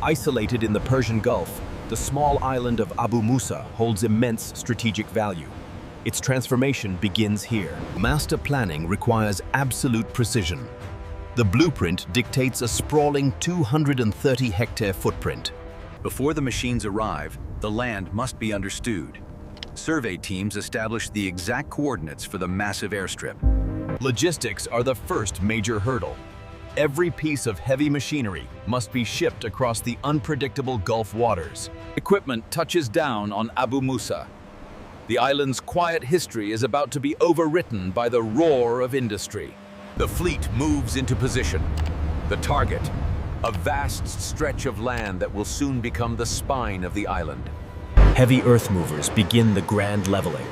Isolated in the Persian Gulf, the small island of Abu Musa holds immense strategic value. Its transformation begins here. Master planning requires absolute precision. The blueprint dictates a sprawling 230-hectare footprint. Before the machines arrive, the land must be understood. Survey teams establish the exact coordinates for the massive airstrip. Logistics are the first major hurdle. Every piece of heavy machinery must be shipped across the unpredictable Gulf waters. Equipment touches down on Abu Musa. The island's quiet history is about to be overwritten by the roar of industry. The fleet moves into position. The target, a vast stretch of land that will soon become the spine of the island. Heavy earth movers begin the grand leveling.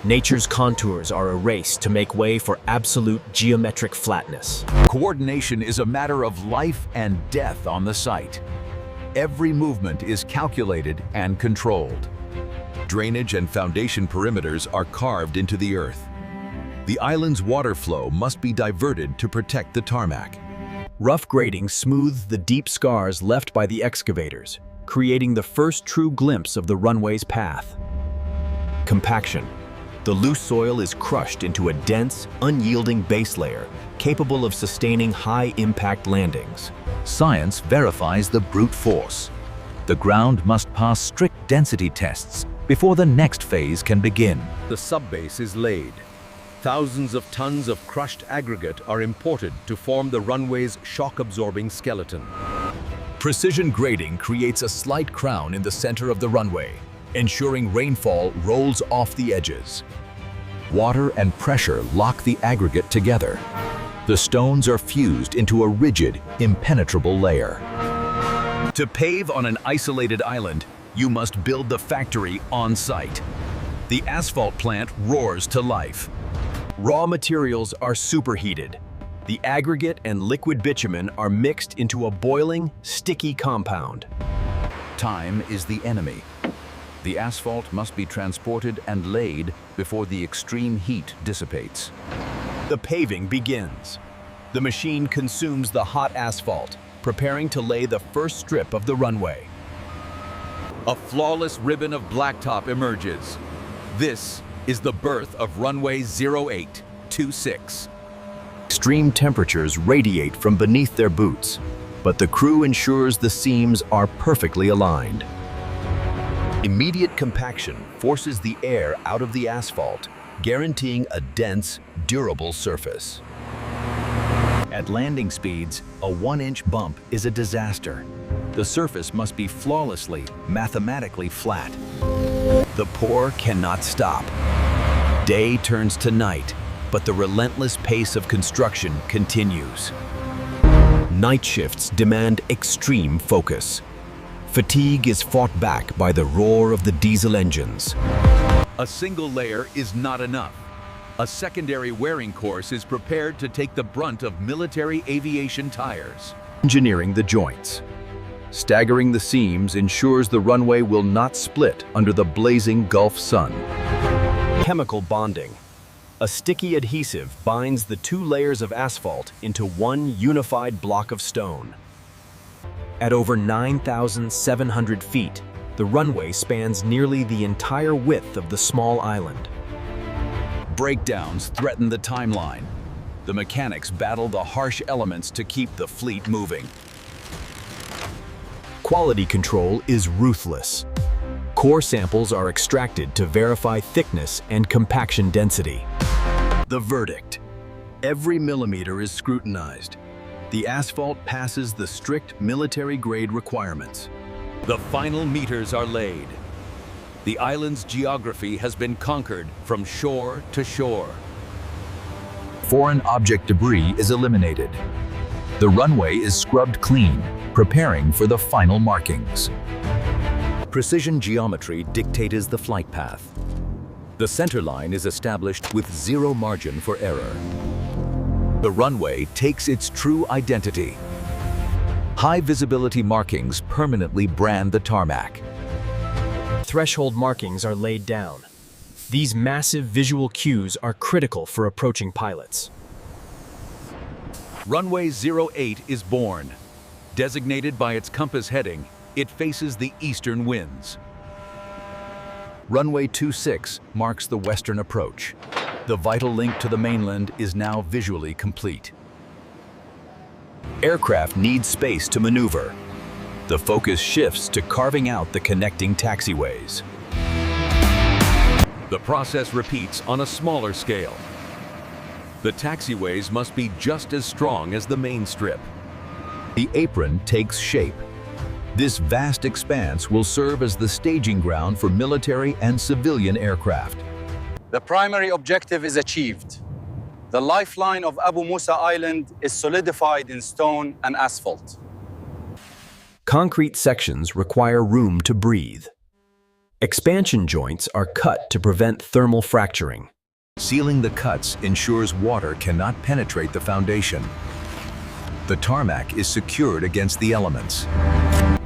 Nature's contours are erased to make way for absolute geometric flatness. Coordination is a matter of life and death on the site. Every movement is calculated and controlled. Drainage and foundation perimeters are carved into the earth. The island's water flow must be diverted to protect the tarmac. Rough grading smooths the deep scars left by the excavators, creating the first true glimpse of the runway's path. Compaction. The loose soil is crushed into a dense, unyielding base layer, capable of sustaining high-impact landings. Science verifies the brute force. The ground must pass strict density tests before the next phase can begin. The subbase is laid. Thousands of tons of crushed aggregate are imported to form the runway's shock-absorbing skeleton. Precision grading creates a slight crown in the center of the runway, ensuring rainfall rolls off the edges. Water and pressure lock the aggregate together. The stones are fused into a rigid, impenetrable layer. To pave on an isolated island, you must build the factory on site. The asphalt plant roars to life. Raw materials are superheated. The aggregate and liquid bitumen are mixed into a boiling, sticky compound. Time is the enemy. The asphalt must be transported and laid before the extreme heat dissipates. The paving begins. The machine consumes the hot asphalt, preparing to lay the first strip of the runway. A flawless ribbon of blacktop emerges. This is the birth of Runway 0826. Extreme temperatures radiate from beneath their boots, but the crew ensures the seams are perfectly aligned. Immediate compaction forces the air out of the asphalt, guaranteeing a dense, durable surface. At landing speeds, a 1-inch bump is a disaster. The surface must be flawlessly, mathematically flat. The pour cannot stop. Day turns to night, but the relentless pace of construction continues. Night shifts demand extreme focus. Fatigue is fought back by the roar of the diesel engines. A single layer is not enough. A secondary wearing course is prepared to take the brunt of military aviation tires. Engineering the joints. Staggering the seams ensures the runway will not split under the blazing Gulf sun. Chemical bonding. A sticky adhesive binds the two layers of asphalt into one unified block of stone. At over 9,700 feet, the runway spans nearly the entire width of the small island. Breakdowns threaten the timeline. The mechanics battle the harsh elements to keep the fleet moving. Quality control is ruthless. Core samples are extracted to verify thickness and compaction density. The verdict. Every millimeter is scrutinized. The asphalt passes the strict military-grade requirements. The final meters are laid. The island's geography has been conquered from shore to shore. Foreign object debris is eliminated. The runway is scrubbed clean, preparing for the final markings. Precision geometry dictates the flight path. The center line is established with zero margin for error. The runway takes its true identity. High visibility markings permanently brand the tarmac. Threshold markings are laid down. These massive visual cues are critical for approaching pilots. Runway 08 is born. Designated by its compass heading, it faces the eastern winds. Runway 26 marks the western approach. The vital link to the mainland is now visually complete. Aircraft need space to maneuver. The focus shifts to carving out the connecting taxiways. The process repeats on a smaller scale. The taxiways must be just as strong as the main strip. The apron takes shape. This vast expanse will serve as the staging ground for military and civilian aircraft. The primary objective is achieved. The lifeline of Abu Musa Island is solidified in stone and asphalt. Concrete sections require room to breathe. Expansion joints are cut to prevent thermal fracturing. Sealing the cuts ensures water cannot penetrate the foundation. The tarmac is secured against the elements.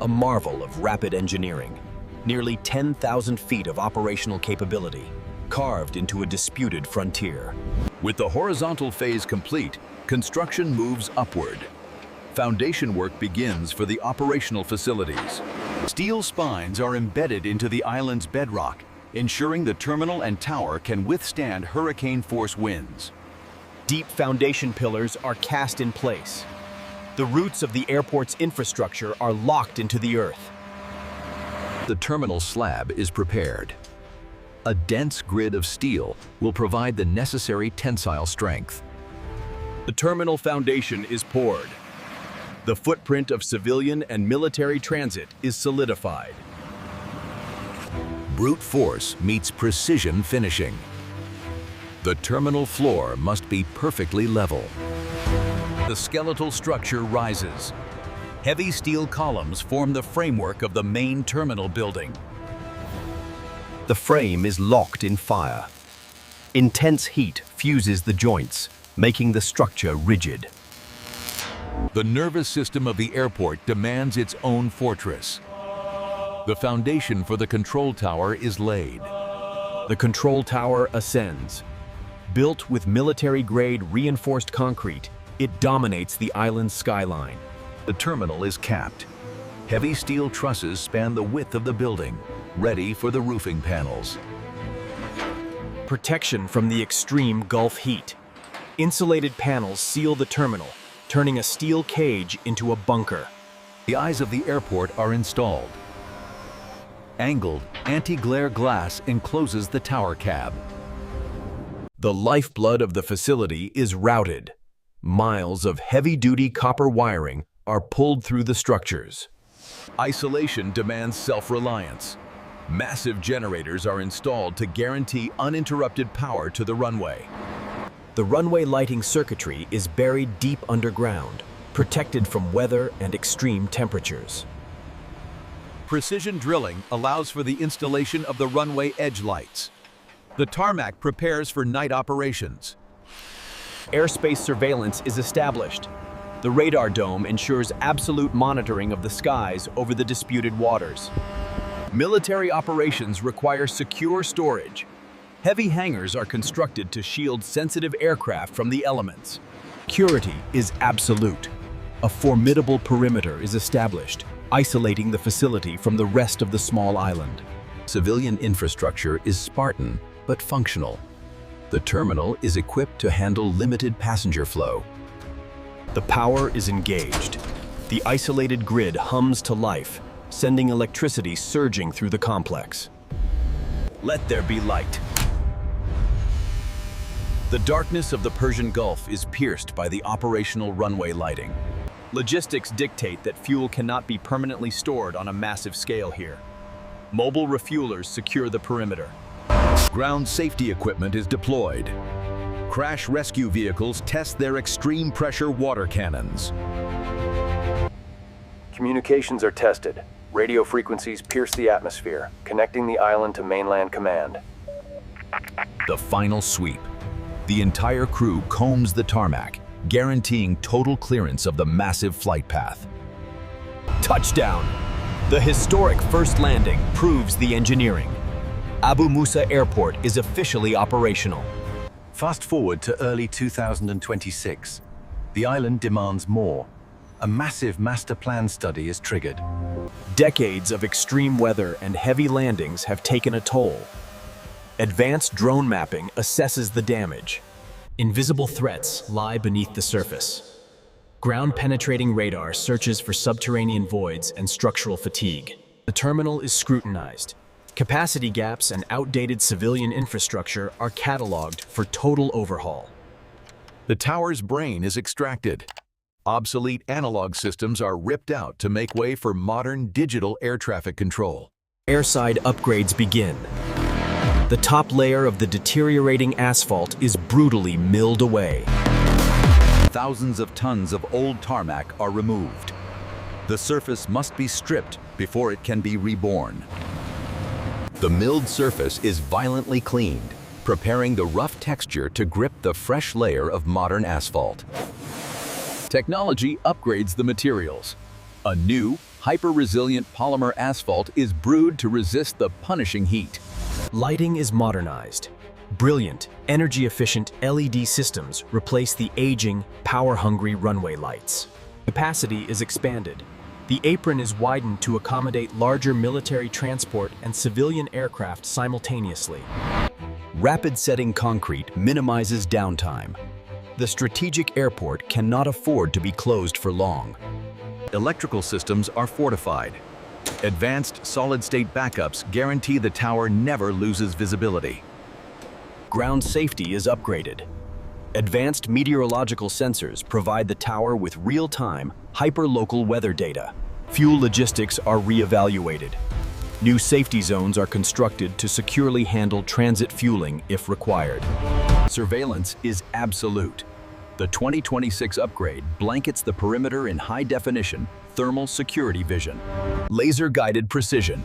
A marvel of rapid engineering. Nearly 10,000 feet of operational capability, carved into a disputed frontier. With the horizontal phase complete, construction moves upward. Foundation work begins for the operational facilities. Steel spines are embedded into the island's bedrock, ensuring the terminal and tower can withstand hurricane-force winds. Deep foundation pillars are cast in place. The roots of the airport's infrastructure are locked into the earth. The terminal slab is prepared. A dense grid of steel will provide the necessary tensile strength. The terminal foundation is poured. The footprint of civilian and military transit is solidified. Brute force meets precision finishing. The terminal floor must be perfectly level. The skeletal structure rises. Heavy steel columns form the framework of the main terminal building. The frame is locked in fire. Intense heat fuses the joints, making the structure rigid. The nervous system of the airport demands its own fortress. The foundation for the control tower is laid. The control tower ascends. Built with military-grade reinforced concrete, it dominates the island's skyline. The terminal is capped. Heavy steel trusses span the width of the building, ready for the roofing panels. Protection from the extreme Gulf heat. Insulated panels seal the terminal, turning a steel cage into a bunker. The eyes of the airport are installed. Angled, anti-glare glass encloses the tower cab. The lifeblood of the facility is routed. Miles of heavy-duty copper wiring are pulled through the structures. Isolation demands self-reliance. Massive generators are installed to guarantee uninterrupted power to the runway. The runway lighting circuitry is buried deep underground, protected from weather and extreme temperatures. Precision drilling allows for the installation of the runway edge lights. The tarmac prepares for night operations. Airspace surveillance is established. The radar dome ensures absolute monitoring of the skies over the disputed waters. Military operations require secure storage. Heavy hangars are constructed to shield sensitive aircraft from the elements. Security is absolute. A formidable perimeter is established, isolating the facility from the rest of the small island. Civilian infrastructure is Spartan, but functional. The terminal is equipped to handle limited passenger flow. The power is engaged. The isolated grid hums to life, sending electricity surging through the complex. Let there be light. The darkness of the Persian Gulf is pierced by the operational runway lighting. Logistics dictate that fuel cannot be permanently stored on a massive scale here. Mobile refuelers secure the perimeter. Ground safety equipment is deployed. Crash rescue vehicles test their extreme pressure water cannons. Communications are tested. Radio frequencies pierce the atmosphere, connecting the island to mainland command. The final sweep. The entire crew combs the tarmac, guaranteeing total clearance of the massive flight path. Touchdown! The historic first landing proves the engineering. Abu Musa Airport is officially operational. Fast forward to early 2026. The island demands more. a massive master plan study is triggered. Decades of extreme weather and heavy landings have taken a toll. Advanced drone mapping assesses the damage. Invisible threats lie beneath the surface. Ground-penetrating radar searches for subterranean voids and structural fatigue. The terminal is scrutinized. Capacity gaps and outdated civilian infrastructure are cataloged for total overhaul. The tower's brain is extracted. Obsolete analog systems are ripped out to make way for modern digital air traffic control. Airside upgrades begin. The top layer of the deteriorating asphalt is brutally milled away. Thousands of tons of old tarmac are removed. The surface must be stripped before it can be reborn. The milled surface is violently cleaned, preparing the rough texture to grip the fresh layer of modern asphalt. Technology upgrades the materials. A new, hyper-resilient polymer asphalt is brewed to resist the punishing heat. Lighting is modernized. Brilliant, energy-efficient LED systems replace the aging, power-hungry runway lights. Capacity is expanded. The apron is widened to accommodate larger military transport and civilian aircraft simultaneously. Rapid-setting concrete minimizes downtime. The strategic airport cannot afford to be closed for long. Electrical systems are fortified. Advanced solid-state backups guarantee the tower never loses visibility. Ground safety is upgraded. Advanced meteorological sensors provide the tower with real-time, hyper-local weather data. Fuel logistics are re-evaluated. New safety zones are constructed to securely handle transit fueling if required. Surveillance is absolute. The 2026 upgrade blankets the perimeter in high-definition thermal security vision. Laser-guided precision.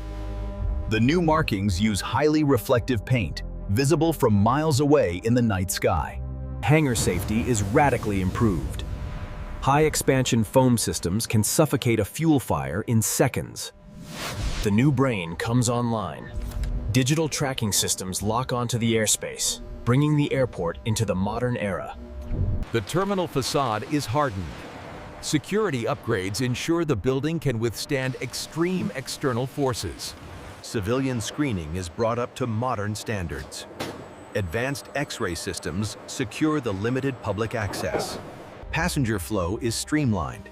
The new markings use highly reflective paint, visible from miles away in the night sky. Hangar safety is radically improved. High-expansion foam systems can suffocate a fuel fire in seconds. The new brain comes online. Digital tracking systems lock onto the airspace, bringing the airport into the modern era. The terminal facade is hardened. Security upgrades ensure the building can withstand extreme external forces. Civilian screening is brought up to modern standards. Advanced X-ray systems secure the limited public access. Passenger flow is streamlined.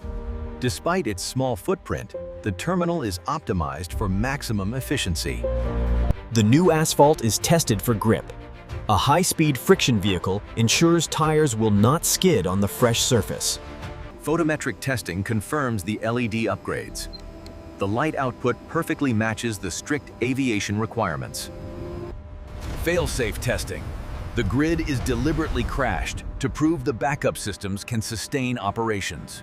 Despite its small footprint, the terminal is optimized for maximum efficiency. The new asphalt is tested for grip. A high-speed friction vehicle ensures tires will not skid on the fresh surface. Photometric testing confirms the LED upgrades. The light output perfectly matches the strict aviation requirements. Fail-safe testing. The grid is deliberately crashed to prove the backup systems can sustain operations.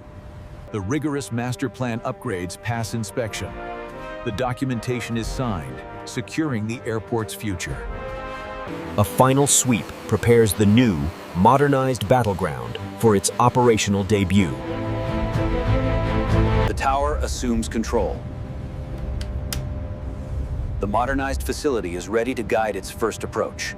The rigorous master plan upgrades pass inspection. The documentation is signed, securing the airport's future. A final sweep prepares the new, modernized battleground for its operational debut. The tower assumes control. The modernized facility is ready to guide its first approach.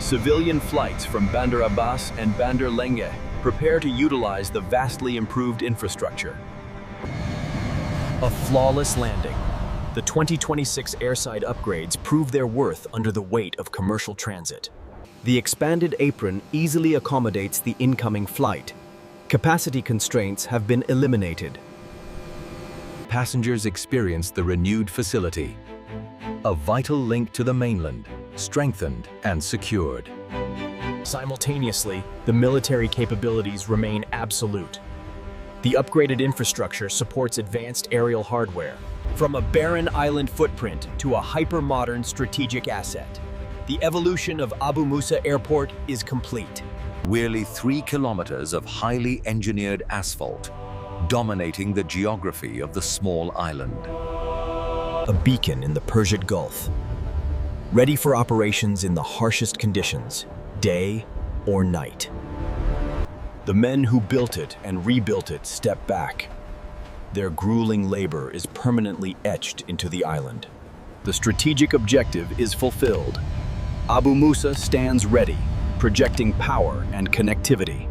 Civilian flights from Bandar Abbas and Bandar Lenge prepare to utilize the vastly improved infrastructure. A flawless landing. The 2026 airside upgrades prove their worth under the weight of commercial transit. The expanded apron easily accommodates the incoming flight. Capacity constraints have been eliminated. Passengers experience the renewed facility. A vital link to the mainland, strengthened and secured. Simultaneously, the military capabilities remain absolute. The upgraded infrastructure supports advanced aerial hardware. From a barren island footprint to a hyper-modern strategic asset, the evolution of Abu Musa Airport is complete. Nearly 3 kilometers of highly engineered asphalt, dominating the geography of the small island. A beacon in the Persian Gulf, ready for operations in the harshest conditions, day or night. The men who built it and rebuilt it step back. Their grueling labor is permanently etched into the island. The strategic objective is fulfilled. Abu Musa stands ready, projecting power and connectivity.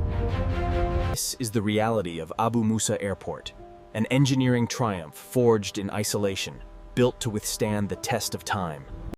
This is the reality of Abu Musa Airport, an engineering triumph forged in isolation, built to withstand the test of time.